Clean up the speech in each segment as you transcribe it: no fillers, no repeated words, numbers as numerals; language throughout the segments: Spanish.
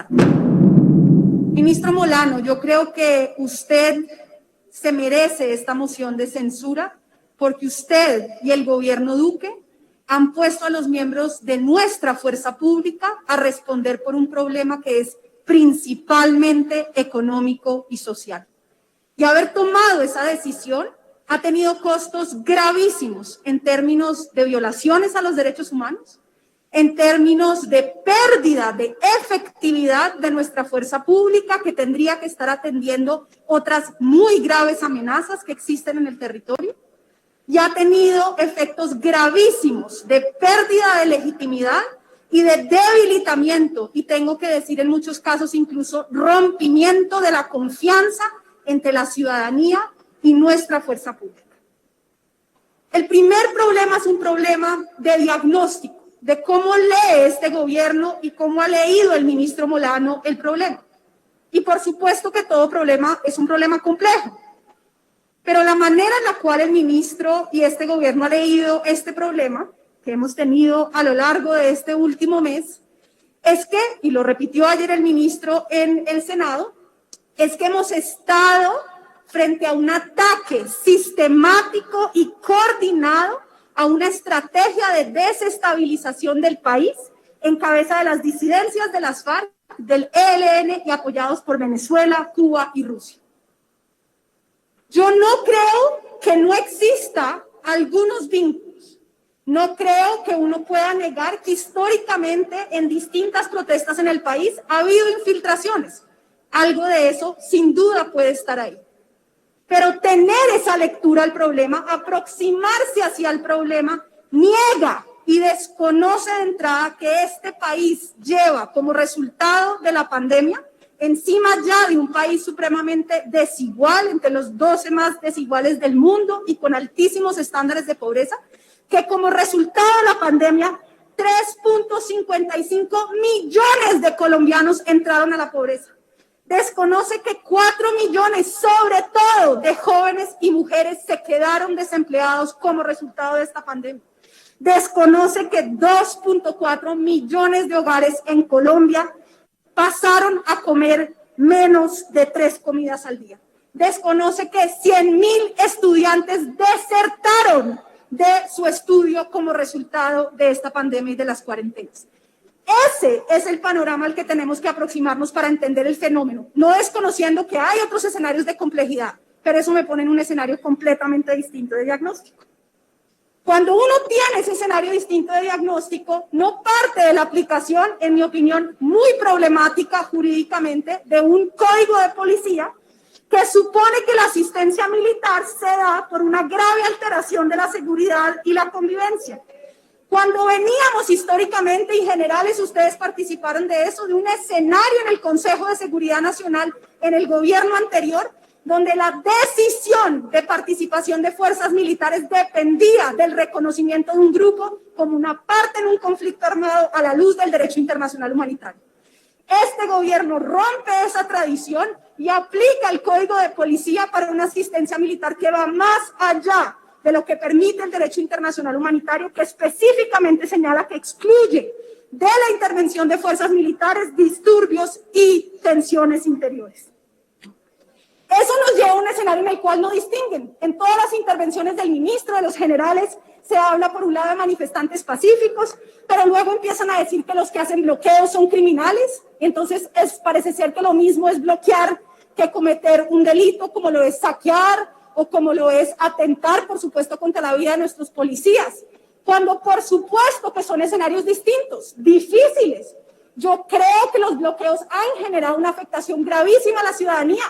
Ministro Molano, yo creo que usted se merece esta moción de censura porque usted y el gobierno Duque han puesto a los miembros de nuestra fuerza pública a responder por un problema que es principalmente económico y social. Y haber tomado esa decisión ha tenido costos gravísimos en términos de violaciones a los derechos humanos, en términos de pérdida de efectividad de nuestra fuerza pública, que tendría que estar atendiendo otras muy graves amenazas que existen en el territorio, y ha tenido efectos gravísimos de pérdida de legitimidad y de debilitamiento, y tengo que decir en muchos casos incluso rompimiento de la confianza entre la ciudadanía y nuestra fuerza pública. El primer problema es un problema de diagnóstico, de cómo lee este gobierno y cómo ha leído el ministro Molano el problema. Y por supuesto que todo problema es un problema complejo, pero la manera en la cual el ministro y este gobierno ha leído este problema que hemos tenido a lo largo de este último mes es que, y lo repitió ayer el ministro en el Senado, es que hemos estado frente a un ataque sistemático y coordinado a una estrategia de desestabilización del país en cabeza de las disidencias de las FARC, del ELN y apoyados por Venezuela, Cuba y Rusia. Yo no creo que no exista algunos vínculos. No creo que uno pueda negar que históricamente en distintas protestas en el país ha habido infiltraciones. Algo de eso sin duda puede estar ahí. Pero tener esa lectura al problema, aproximarse hacia el problema, niega y desconoce de entrada que este país lleva como resultado de la pandemia, encima ya de un país supremamente desigual, entre los 12 más desiguales del mundo y con altísimos estándares de pobreza, que como resultado de la pandemia, 3.55 millones de colombianos entraron a la pobreza. Desconoce que 4 millones, sobre todo de jóvenes y mujeres, se quedaron desempleados como resultado de esta pandemia. Desconoce que 2.4 millones de hogares en Colombia pasaron a comer menos de 3 comidas al día. Desconoce que 100.000 estudiantes desertaron de su estudio como resultado de esta pandemia y de las cuarentenas. Ese es el panorama al que tenemos que aproximarnos para entender el fenómeno, no desconociendo que hay otros escenarios de complejidad, pero eso me pone en un escenario completamente distinto de diagnóstico. Cuando uno tiene ese escenario distinto de diagnóstico, no parte de la aplicación, en mi opinión, muy problemática jurídicamente, de un código de policía que supone que la asistencia militar se da por una grave alteración de la seguridad y la convivencia. Cuando veníamos históricamente, y generales, ustedes participaron de eso, de un escenario en el Consejo de Seguridad Nacional en el gobierno anterior, donde la decisión de participación de fuerzas militares dependía del reconocimiento de un grupo como una parte en un conflicto armado a la luz del derecho internacional humanitario. Este gobierno rompe esa tradición y aplica el Código de Policía para una asistencia militar que va más allá de lo que permite el derecho internacional humanitario, que específicamente señala que excluye de la intervención de fuerzas militares disturbios y tensiones interiores. Eso nos lleva a un escenario en el cual no distinguen. En todas las intervenciones del ministro, de los generales, se habla por un lado de manifestantes pacíficos, pero luego empiezan a decir que los que hacen bloqueos son criminales, y entonces parece ser que lo mismo es bloquear que cometer un delito, como lo es saquear, o como lo es atentar, por supuesto, contra la vida de nuestros policías, cuando por supuesto que son escenarios distintos, difíciles. Yo creo que los bloqueos han generado una afectación gravísima a la ciudadanía,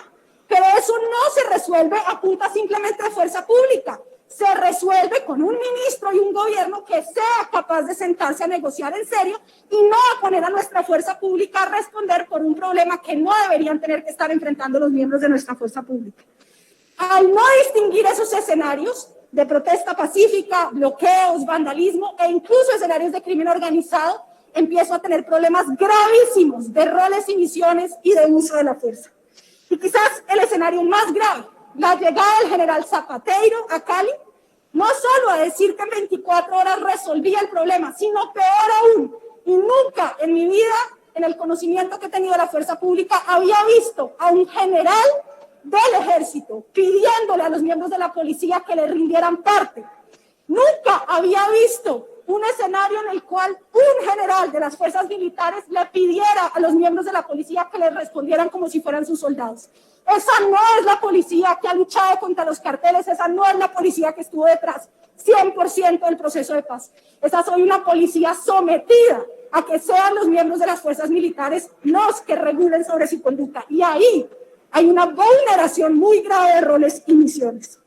pero eso no se resuelve a punta simplemente de fuerza pública, se resuelve con un ministro y un gobierno que sea capaz de sentarse a negociar en serio y no a poner a nuestra fuerza pública a responder por un problema que no deberían tener que estar enfrentando los miembros de nuestra fuerza pública. Al no distinguir esos escenarios de protesta pacífica, bloqueos, vandalismo e incluso escenarios de crimen organizado, empiezo a tener problemas gravísimos de roles y misiones y de uso de la fuerza. Y quizás el escenario más grave, la llegada del general Zapateiro a Cali, no solo a decir que en 24 horas resolvía el problema, sino peor aún, y nunca en mi vida en el conocimiento que he tenido de la fuerza pública, había visto a un general del ejército pidiéndole a los miembros de la policía que le rindieran parte. Nunca había visto un escenario en el cual un general de las fuerzas militares le pidiera a los miembros de la policía que le respondieran como si fueran sus soldados. Esa no es la policía que ha luchado contra los carteles, esa no es la policía que estuvo detrás 100% del proceso de paz. Esa soy una policía sometida a que sean los miembros de las fuerzas militares los que regulen sobre su conducta. Y ahí hay una vulneración muy grave de roles y misiones.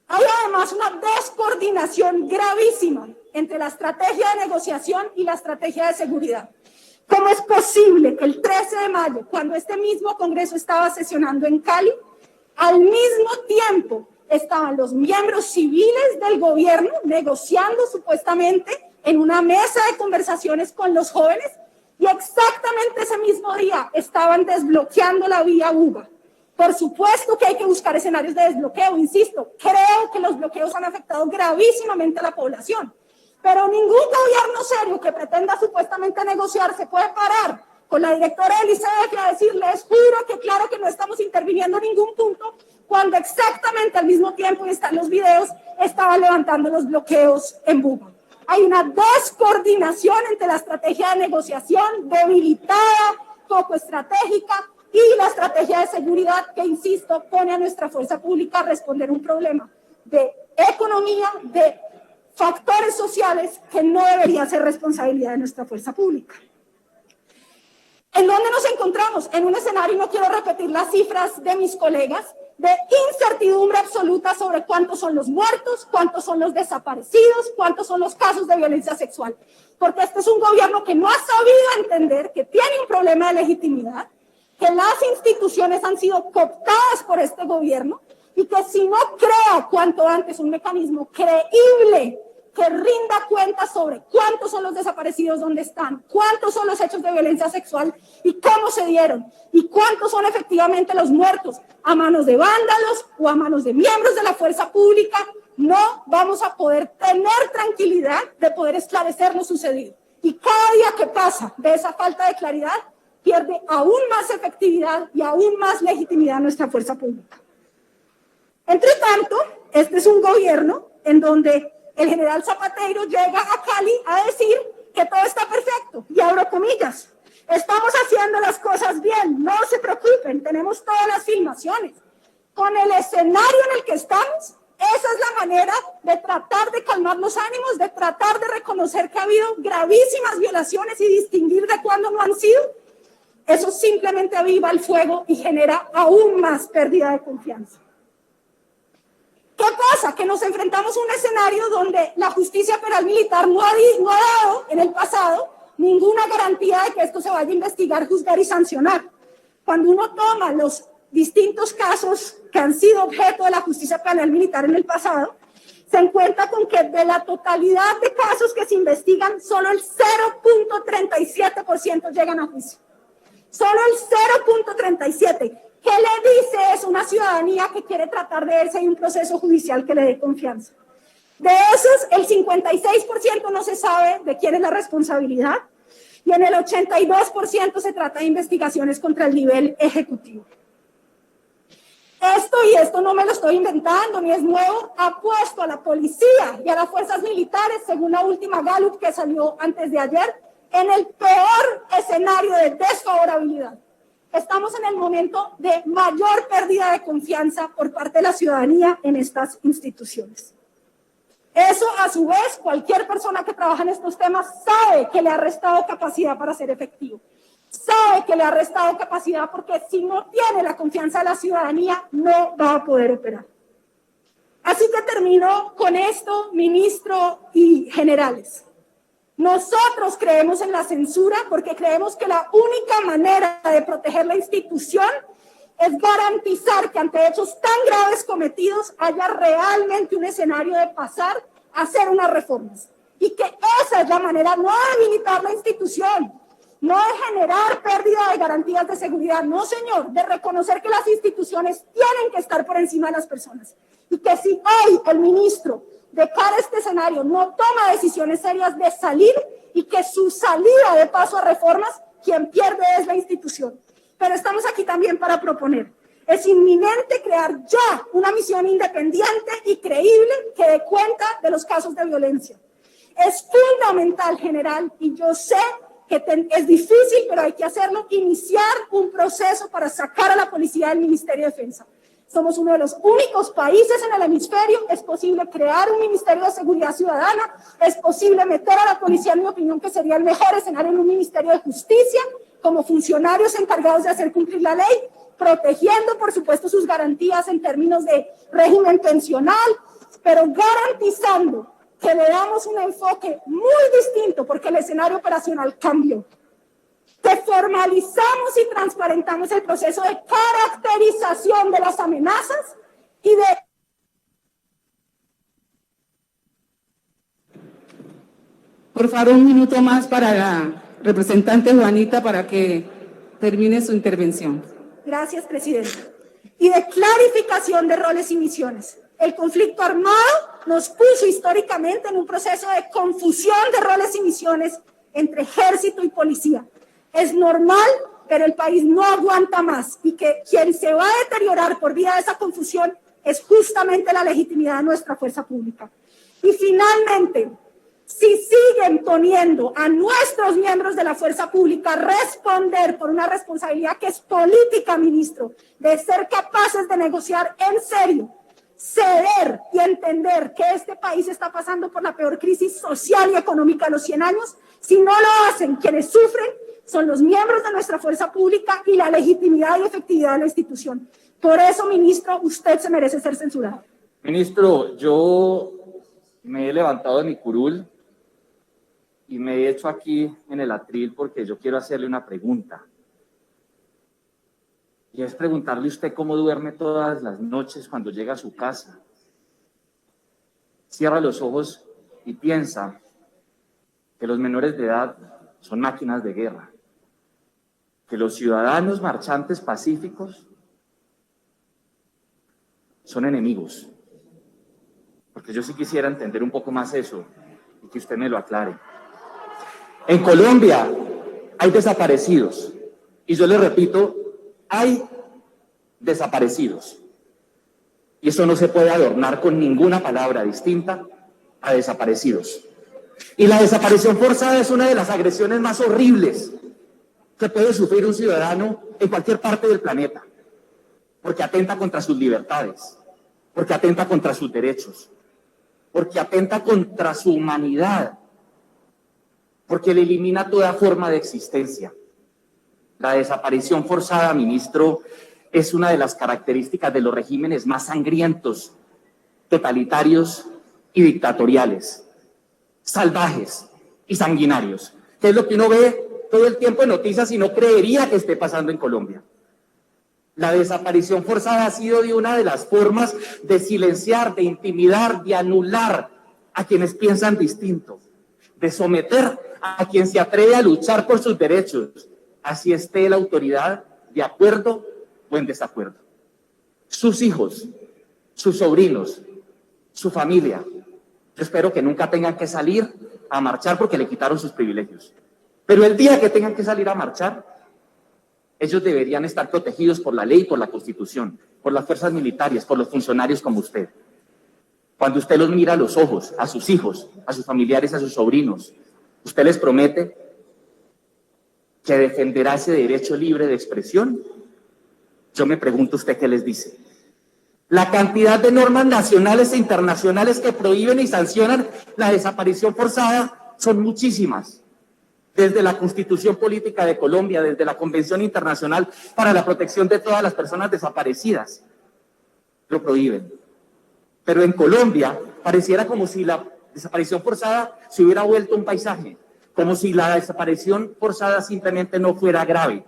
Hay además una descoordinación gravísima entre la estrategia de negociación y la estrategia de seguridad. ¿Cómo es posible que el 13 de mayo, cuando este mismo Congreso estaba sesionando en Cali, al mismo tiempo estaban los miembros civiles del gobierno negociando supuestamente en una mesa de conversaciones con los jóvenes y exactamente ese mismo día estaban desbloqueando la vía UBA? Por supuesto que hay que buscar escenarios de desbloqueo, insisto, creo que los bloqueos han afectado gravísimamente a la población, pero ningún gobierno serio que pretenda supuestamente negociar se puede parar con la directora del ICEF a decirles, juro que claro que no estamos interviniendo en ningún punto, cuando exactamente al mismo tiempo, y están los videos, estaban levantando los bloqueos en Buga. Hay una descoordinación entre la estrategia de negociación debilitada, poco estratégica, y la estrategia de seguridad que, insisto, pone a nuestra fuerza pública a responder un problema de economía, de factores sociales que no debería ser responsabilidad de nuestra fuerza pública. ¿En dónde nos encontramos? En un escenario, y no quiero repetir las cifras de mis colegas, de incertidumbre absoluta sobre cuántos son los muertos, cuántos son los desaparecidos, cuántos son los casos de violencia sexual. Porque este es un gobierno que no ha sabido entender que tiene un problema de legitimidad, que las instituciones han sido cooptadas por este gobierno y que si no crea cuanto antes un mecanismo creíble que rinda cuentas sobre cuántos son los desaparecidos, dónde están, cuántos son los hechos de violencia sexual y cómo se dieron, y cuántos son efectivamente los muertos a manos de vándalos o a manos de miembros de la fuerza pública, no vamos a poder tener tranquilidad de poder esclarecer lo sucedido. Y cada día que pasa de esa falta de claridad, pierde aún más efectividad y aún más legitimidad nuestra fuerza pública. Entre tanto, este es un gobierno en donde el general Zapatero llega a Cali a decir que todo está perfecto, y abro comillas, estamos haciendo las cosas bien, no se preocupen, tenemos todas las filmaciones. Con el escenario en el que estamos, esa es la manera de tratar de calmar los ánimos, de tratar de reconocer que ha habido gravísimas violaciones y distinguir de cuándo no han sido. Eso simplemente aviva el fuego y genera aún más pérdida de confianza. ¿Qué pasa? Que nos enfrentamos a un escenario donde la justicia penal militar no ha dado en el pasado ninguna garantía de que esto se vaya a investigar, juzgar y sancionar. Cuando uno toma los distintos casos que han sido objeto de la justicia penal militar en el pasado, se encuentra con que de la totalidad de casos que se investigan, solo el 0.37% llegan a juicio. Solo el 0.37%. ¿Qué le dice eso a una ciudadanía que quiere tratar de ver si hay un proceso judicial que le dé confianza? De esos, el 56% no se sabe de quién es la responsabilidad, y en el 82% se trata de investigaciones contra el nivel ejecutivo. Esto no me lo estoy inventando, ni es nuevo, ha puesto a la policía y a las fuerzas militares, según la última Gallup que salió antes de ayer, en el peor escenario de desfavorabilidad. Estamos en el momento de mayor pérdida de confianza por parte de la ciudadanía en estas instituciones. Eso, a su vez, cualquier persona que trabaja en estos temas sabe que le ha restado capacidad para ser efectivo. Sabe que le ha restado capacidad porque si no tiene la confianza de la ciudadanía, no va a poder operar. Así que termino con esto, ministro y generales. Nosotros creemos en la censura porque creemos que la única manera de proteger la institución es garantizar que ante hechos tan graves cometidos haya realmente un escenario de pasar a hacer unas reformas. Y que esa es la manera, no de debilitar la institución, no de generar pérdida de garantías de seguridad, no señor, de reconocer que las instituciones tienen que estar por encima de las personas. Y que si hoy el ministro, de cara a este escenario, no toma decisiones serias de salir, y que su salida de paso a reformas, quien pierde es la institución. Pero estamos aquí también para proponer. Es inminente crear ya una misión independiente y creíble que dé cuenta de los casos de violencia. Es fundamental, general, y yo sé que es difícil, pero hay que hacerlo, iniciar un proceso para sacar a la policía del Ministerio de Defensa. Somos uno de los únicos países en el hemisferio, es posible crear un Ministerio de Seguridad Ciudadana, es posible meter a la policía, en mi opinión, que sería el mejor escenario, en un Ministerio de Justicia, como funcionarios encargados de hacer cumplir la ley, protegiendo, por supuesto, sus garantías en términos de régimen pensional, pero garantizando que le damos un enfoque muy distinto, porque el escenario operacional cambió. Que formalizamos y transparentamos el proceso de caracterización de las amenazas y de... Por favor, un minuto más para la representante Juanita para que termine su intervención. Gracias, presidenta. Y de clarificación de roles y misiones. El conflicto armado nos puso históricamente en un proceso de confusión de roles y misiones entre ejército y policía. Es normal, pero el país no aguanta más y que quien se va a deteriorar por vía de esa confusión es justamente la legitimidad de nuestra fuerza pública. Y finalmente, si siguen poniendo a nuestros miembros de la fuerza pública a responder por una responsabilidad que es política, ministro, de ser capaces de negociar en serio, ceder y entender que este país está pasando por la peor crisis social y económica de los 100 años, si no lo hacen, quienes sufren son los miembros de nuestra fuerza pública y la legitimidad y efectividad de la institución. Por eso, ministro, usted se merece ser censurado. Ministro, yo me he levantado de mi curul y me he hecho aquí en el atril porque yo quiero hacerle una pregunta. Y es preguntarle a usted cómo duerme todas las noches cuando llega a su casa. Cierra los ojos y piensa que los menores de edad son máquinas de guerra, que los ciudadanos marchantes pacíficos son enemigos. Porque yo sí quisiera entender un poco más eso y que usted me lo aclare. En Colombia hay desaparecidos y yo le repito, hay desaparecidos. Y eso no se puede adornar con ninguna palabra distinta a desaparecidos. Y la desaparición forzada es una de las agresiones más horribles que puede sufrir un ciudadano en cualquier parte del planeta, porque atenta contra sus libertades, porque atenta contra sus derechos, porque atenta contra su humanidad, porque le elimina toda forma de existencia. La desaparición forzada, ministro, es una de las características de los regímenes más sangrientos, totalitarios y dictatoriales, salvajes y sanguinarios, que es lo que uno ve todo el tiempo en noticias y no creería que esté pasando en Colombia. La desaparición forzada ha sido de una de las formas de silenciar, de intimidar, de anular a quienes piensan distinto, de someter a quien se atreve a luchar por sus derechos, así esté la autoridad de acuerdo o en desacuerdo. Sus hijos, sus sobrinos, su familia, yo espero que nunca tengan que salir a marchar porque le quitaron sus privilegios. Pero el día que tengan que salir a marchar, ellos deberían estar protegidos por la ley, por la Constitución, por las fuerzas militares, por los funcionarios como usted. Cuando usted los mira a los ojos, a sus hijos, a sus familiares, a sus sobrinos, usted les promete que defenderá ese derecho libre de expresión. Yo me pregunto usted qué les dice. La cantidad de normas nacionales e internacionales que prohíben y sancionan la desaparición forzada son muchísimas. Desde la Constitución Política de Colombia, desde la Convención Internacional para la Protección de todas las personas desaparecidas, lo prohíben. Pero en Colombia pareciera como si la desaparición forzada se hubiera vuelto un paisaje, como si la desaparición forzada simplemente no fuera grave.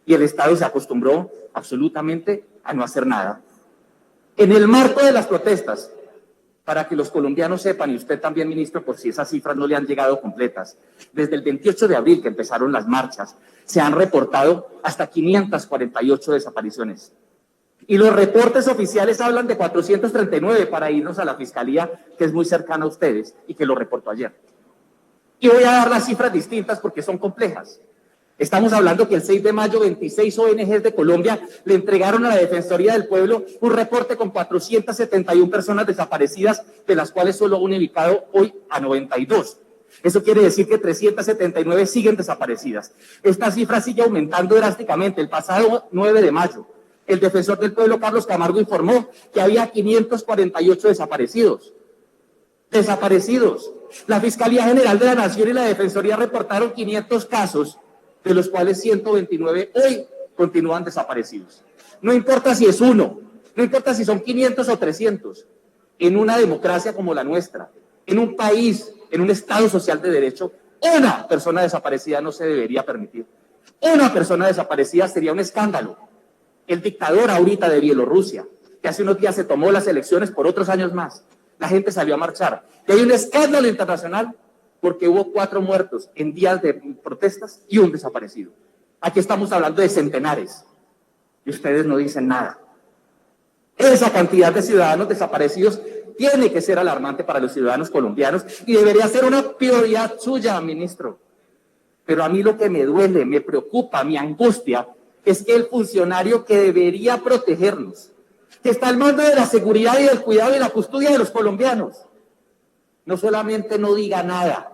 Y el Estado se acostumbró absolutamente a no hacer nada. En el marco de las protestas, para que los colombianos sepan, y usted también, ministro, por si esas cifras no le han llegado completas, desde el 28 de abril que empezaron las marchas, se han reportado hasta 548 desapariciones. Y los reportes oficiales hablan de 439 para irnos a la fiscalía, que es muy cercana a ustedes y que lo reportó ayer. Y voy a dar las cifras distintas porque son complejas. Estamos hablando que el 6 de mayo 26 ONGs de Colombia le entregaron a la Defensoría del Pueblo un reporte con 471 personas desaparecidas, de las cuales solo han ubicado hoy a 92. Eso quiere decir que 379 siguen desaparecidas. Esta cifra sigue aumentando drásticamente. El pasado 9 de mayo, el Defensor del Pueblo, Carlos Camargo, informó que había 548 desaparecidos. Desaparecidos. La Fiscalía General de la Nación y la Defensoría reportaron 500 casos, de los cuales 129 hoy continúan desaparecidos. No importa si es uno, no importa si son 500 o 300. En una democracia como la nuestra, en un país, en un Estado social de derecho, una persona desaparecida no se debería permitir. Una persona desaparecida sería un escándalo. El dictador ahorita de Bielorrusia, que hace unos días se tomó las elecciones por otros años más, la gente salió a marchar. Y hay un escándalo internacional porque hubo 4 muertos en días de protestas y un desaparecido. Aquí estamos hablando de centenares y ustedes no dicen nada. Esa cantidad de ciudadanos desaparecidos tiene que ser alarmante para los ciudadanos colombianos y debería ser una prioridad suya, ministro. Pero a mí lo que me duele, me preocupa, me angustia, es que el funcionario que debería protegernos, que está al mando de la seguridad y del cuidado y la custodia de los colombianos, no solamente no diga nada,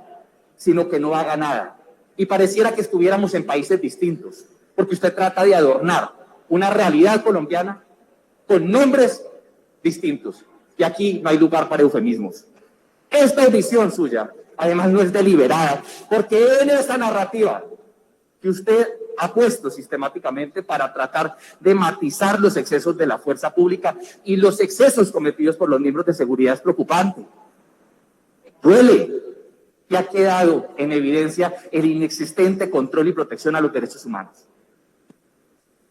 sino que no haga nada. Y pareciera que estuviéramos en países distintos, porque usted trata de adornar una realidad colombiana con nombres distintos. Y aquí no hay lugar para eufemismos. Esta edición suya, además, no es deliberada, porque en esa narrativa que usted ha puesto sistemáticamente para tratar de matizar los excesos de la fuerza pública y los excesos cometidos por los miembros de seguridad es preocupante. Duele que ha quedado en evidencia el inexistente control y protección a los derechos humanos.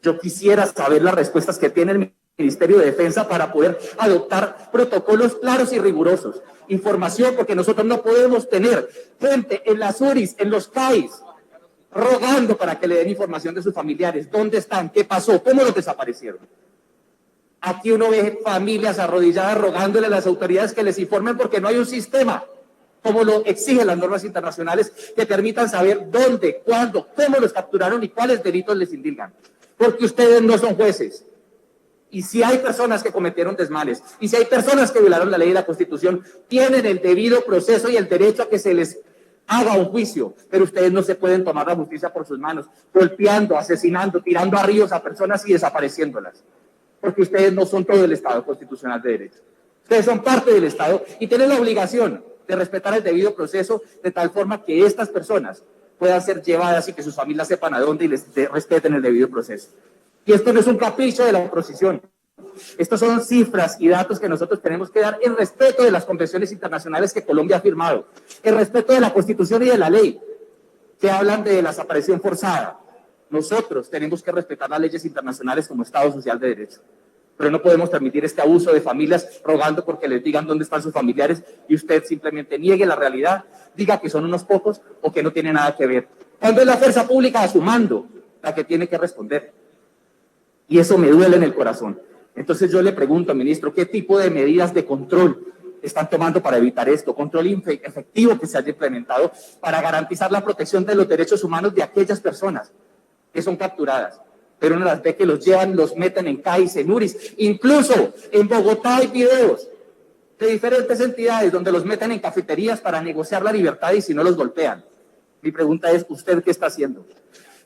Yo quisiera saber las respuestas que tiene el Ministerio de Defensa para poder adoptar protocolos claros y rigurosos. Información, porque nosotros no podemos tener gente en las URIs, en los CAIs, rogando para que le den información de sus familiares. ¿Dónde están? ¿Qué pasó? ¿Cómo los desaparecieron? Aquí uno ve familias arrodilladas rogándole a las autoridades que les informen porque no hay un sistema, como lo exigen las normas internacionales, que permitan saber dónde, cuándo, cómo los capturaron y cuáles delitos les indilgan. Porque ustedes no son jueces. Y si hay personas que cometieron desmanes, y si hay personas que violaron la ley y la Constitución, tienen el debido proceso y el derecho a que se les haga un juicio, pero ustedes no se pueden tomar la justicia por sus manos, golpeando, asesinando, tirando a ríos a personas y desapareciéndolas, porque ustedes no son todo el Estado constitucional de derecho. Ustedes son parte del Estado y tienen la obligación de respetar el debido proceso de tal forma que estas personas puedan ser llevadas y que sus familias sepan a dónde y les respeten el debido proceso. Y esto no es un capricho de la oposición. Estos son cifras y datos que nosotros tenemos que dar en respeto de las convenciones internacionales que Colombia ha firmado, en respeto de la Constitución y de la ley, que hablan de la desaparición forzada. Nosotros tenemos que respetar las leyes internacionales como Estado social de derecho. Pero no podemos permitir este abuso de familias rogando porque les digan dónde están sus familiares y usted simplemente niegue la realidad, diga que son unos pocos o que no tiene nada que ver. Cuando es la fuerza pública a su mando la que tiene que responder. Y eso me duele en el corazón. Entonces yo le pregunto, ministro, ¿qué tipo de medidas de control están tomando para evitar esto? Control efectivo que se haya implementado para garantizar la protección de los derechos humanos de aquellas personas que son capturadas. Pero uno las ve que los llevan, los meten en CAIs, en URIs. Incluso en Bogotá hay videos de diferentes entidades donde los meten en cafeterías para negociar la libertad y si no los golpean. Mi pregunta es, ¿usted qué está haciendo?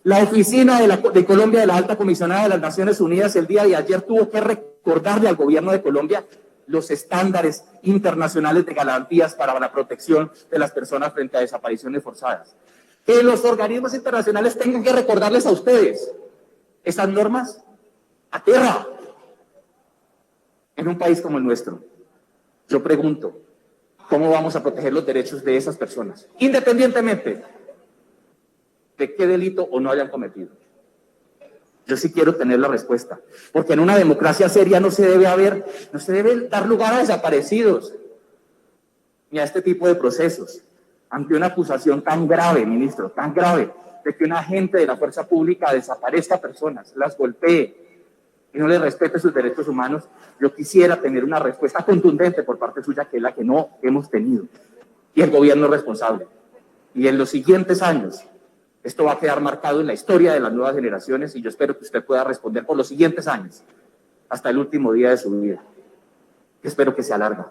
La oficina de Colombia de la Alta Comisionada de las Naciones Unidas el día de ayer tuvo que recordarle al gobierno de Colombia los estándares internacionales de garantías para la protección de las personas frente a desapariciones forzadas. Que los organismos internacionales tengan que recordarles a ustedes esas normas aterra en un país como el nuestro. Yo pregunto, ¿cómo vamos a proteger los derechos de esas personas? Independientemente de qué delito o no hayan cometido. Yo sí quiero tener la respuesta, porque en una democracia seria no se debe dar lugar a desaparecidos, ni a este tipo de procesos, ante una acusación tan grave, ministro, tan grave, de que un agente de la fuerza pública desaparezca a personas, las golpee y no les respete sus derechos humanos. Yo quisiera tener una respuesta contundente por parte suya, que es la que no hemos tenido, y el gobierno es responsable. Y en los siguientes años, esto va a quedar marcado en la historia de las nuevas generaciones y yo espero que usted pueda responder por los siguientes años, hasta el último día de su vida. Espero que se alargue,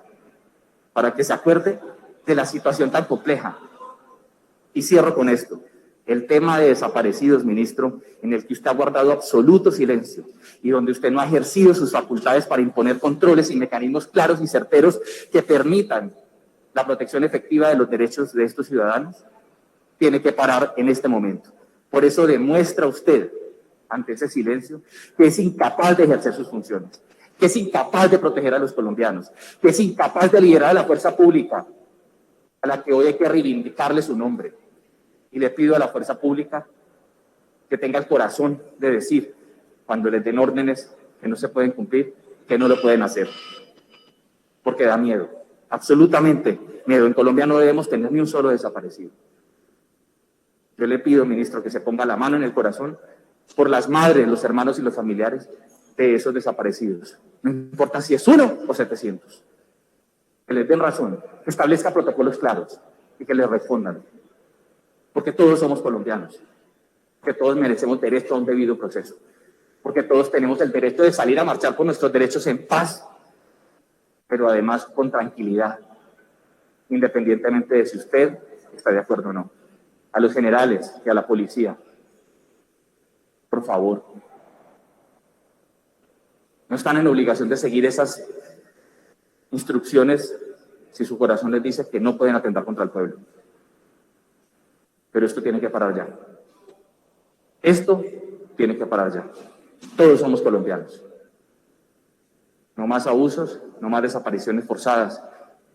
para que se acuerde de la situación tan compleja. Y cierro con esto. El tema de desaparecidos, ministro, en el que usted ha guardado absoluto silencio y donde usted no ha ejercido sus facultades para imponer controles y mecanismos claros y certeros que permitan la protección efectiva de los derechos de estos ciudadanos, tiene que parar en este momento. Por eso demuestra usted, ante ese silencio, que es incapaz de ejercer sus funciones, que es incapaz de proteger a los colombianos, que es incapaz de liderar a la fuerza pública, a la que hoy hay que reivindicarle su nombre. Y le pido a la fuerza pública que tenga el corazón de decir, cuando les den órdenes que no se pueden cumplir, que no lo pueden hacer. Porque da miedo, absolutamente miedo. En Colombia no debemos tener ni un solo desaparecido. Yo le pido, ministro, que se ponga la mano en el corazón por las madres, los hermanos y los familiares de esos desaparecidos. No importa si es 1 o 700. Que les den razón, que establezca protocolos claros y que les respondan. Porque todos somos colombianos, que todos merecemos derecho a un debido proceso, porque todos tenemos el derecho de salir a marchar por nuestros derechos en paz, pero además con tranquilidad, independientemente de si usted está de acuerdo o no. A los generales y a la policía, por favor, no están en obligación de seguir esas instrucciones si su corazón les dice que no pueden atentar contra el pueblo. Pero esto tiene que parar ya. Esto tiene que parar ya. Todos somos colombianos. No más abusos, no más desapariciones forzadas,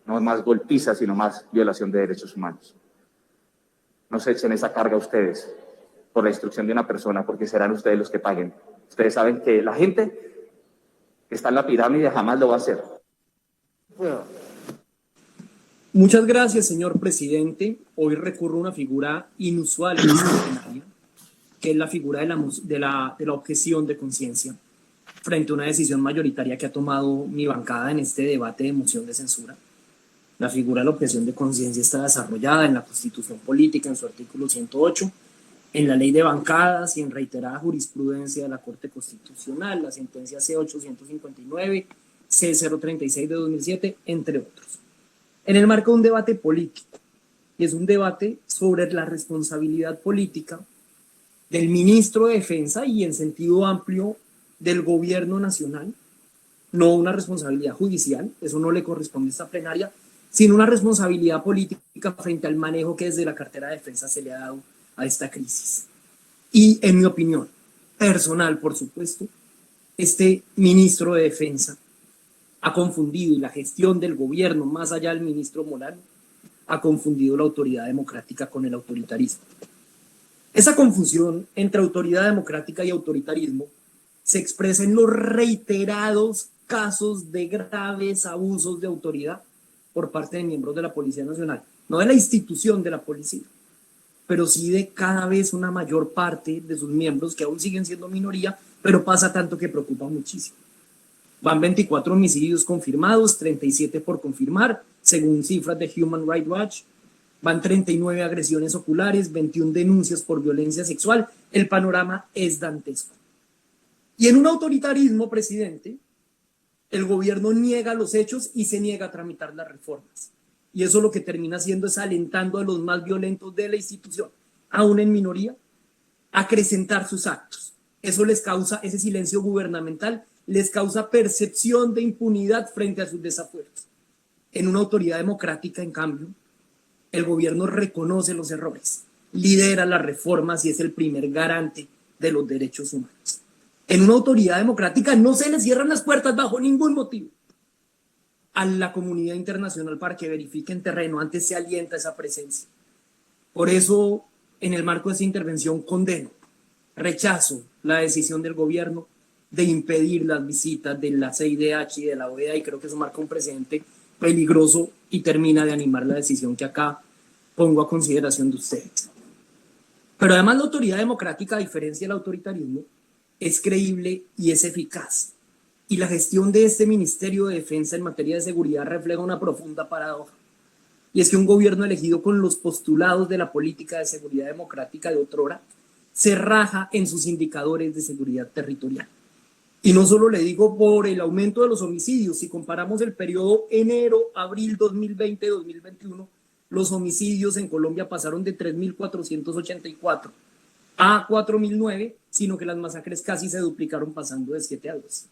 no más golpizas, sino más violación de derechos humanos. No se echen esa carga a ustedes por la instrucción de una persona, porque serán ustedes los que paguen. Ustedes saben que la gente que está en la pirámide jamás lo va a hacer. Muchas gracias, señor presidente. Hoy recurro a una figura inusual en esta plenaria, que es la figura de la objeción de conciencia frente a una decisión mayoritaria que ha tomado mi bancada en este debate de moción de censura. La figura de la objeción de conciencia está desarrollada en la Constitución Política, en su artículo 108, en la Ley de Bancadas y en reiterada jurisprudencia de la Corte Constitucional, la sentencia C859, C036 de 2007, entre otros. En el marco de un debate político, y es un debate sobre la responsabilidad política del ministro de Defensa y en sentido amplio del gobierno nacional, no una responsabilidad judicial, eso no le corresponde a esta plenaria, sino una responsabilidad política frente al manejo que desde la cartera de defensa se le ha dado a esta crisis. Y en mi opinión personal, por supuesto, este ministro de Defensa ha confundido, y la gestión del gobierno, más allá del ministro Molano, ha confundido la autoridad democrática con el autoritarismo. Esa confusión entre autoridad democrática y autoritarismo se expresa en los reiterados casos de graves abusos de autoridad por parte de miembros de la Policía Nacional, no de la institución de la policía, pero sí de cada vez una mayor parte de sus miembros que aún siguen siendo minoría, pero pasa tanto que preocupa muchísimo. Van 24 homicidios confirmados, 37 por confirmar, según cifras de Human Rights Watch. Van 39 agresiones oculares, 21 denuncias por violencia sexual. El panorama es dantesco. Y en un autoritarismo, presidente, el gobierno niega los hechos y se niega a tramitar las reformas. Y eso lo que termina haciendo es alentando a los más violentos de la institución, aún en minoría, a acrecentar sus actos. Eso les causa, ese silencio gubernamental, les causa percepción de impunidad frente a sus desafueros. En una autoridad democrática, en cambio, el gobierno reconoce los errores, lidera las reformas y es el primer garante de los derechos humanos. En una autoridad democrática no se le cierran las puertas bajo ningún motivo a la comunidad internacional para que verifique en terreno, antes se alienta esa presencia. Por eso, en el marco de esta intervención, condeno, rechazo la decisión del gobierno de impedir las visitas de la CIDH y de la OEA, y creo que eso marca un precedente peligroso y termina de animar la decisión que acá pongo a consideración de ustedes. Pero además la autoridad democrática, a diferencia del autoritarismo, es creíble y es eficaz. Y la gestión de este Ministerio de Defensa en materia de seguridad refleja una profunda paradoja. y es que un gobierno elegido con los postulados de la política de seguridad democrática de otrora se raja en sus indicadores de seguridad territorial. Y no solo le digo por el aumento de los homicidios, si comparamos el periodo enero-abril 2020-2021, los homicidios en Colombia pasaron de 3.484 a 4.009, sino que las masacres casi se duplicaron pasando de 7 a 2.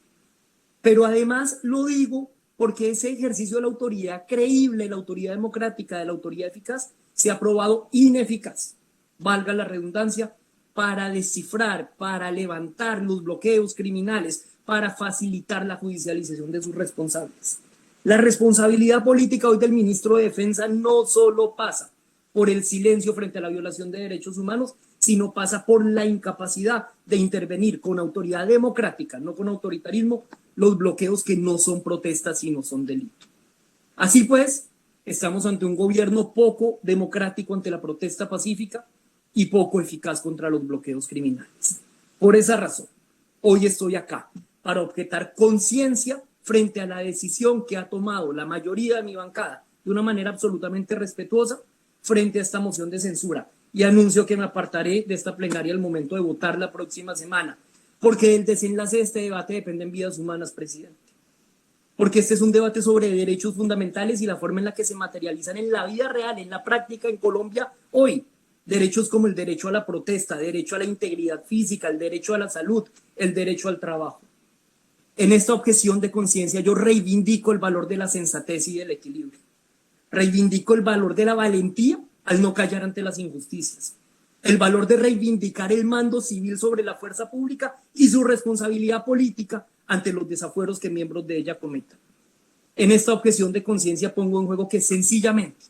Pero además lo digo porque ese ejercicio de la autoridad creíble, la autoridad democrática, de la autoridad eficaz, se ha probado ineficaz, valga la redundancia, para descifrar, para levantar los bloqueos criminales, para facilitar la judicialización de sus responsables. La responsabilidad política hoy del ministro de Defensa no solo pasa por el silencio frente a la violación de derechos humanos, sino pasa por la incapacidad de intervenir con autoridad democrática, no con autoritarismo, los bloqueos que no son protestas, sino son delito. Así pues, estamos ante un gobierno poco democrático ante la protesta pacífica y poco eficaz contra los bloqueos criminales. Por esa razón, hoy estoy acá para objetar conciencia frente a la decisión que ha tomado la mayoría de mi bancada de una manera absolutamente respetuosa frente a esta moción de censura, y anuncio que me apartaré de esta plenaria al momento de votar la próxima semana, porque del desenlace de este debate dependen vidas humanas, presidente. Porque este es un debate sobre derechos fundamentales y la forma en la que se materializan en la vida real, en la práctica en Colombia hoy. Derechos como el derecho a la protesta, derecho a la integridad física, el derecho a la salud, el derecho al trabajo. En esta objeción de conciencia yo reivindico el valor de la sensatez y del equilibrio. Reivindico el valor de la valentía al no callar ante las injusticias. El valor de reivindicar el mando civil sobre la fuerza pública y su responsabilidad política ante los desafueros que miembros de ella cometan. En esta objeción de conciencia pongo en juego que sencillamente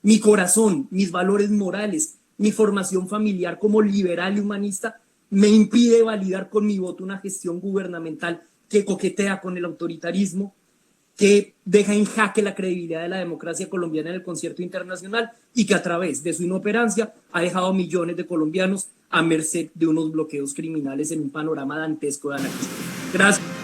mi corazón, mis valores morales, mi formación familiar como liberal y humanista me impide validar con mi voto una gestión gubernamental que coquetea con el autoritarismo, que deja en jaque la credibilidad de la democracia colombiana en el concierto internacional y que a través de su inoperancia ha dejado a millones de colombianos a merced de unos bloqueos criminales en un panorama dantesco de anarquía. Gracias.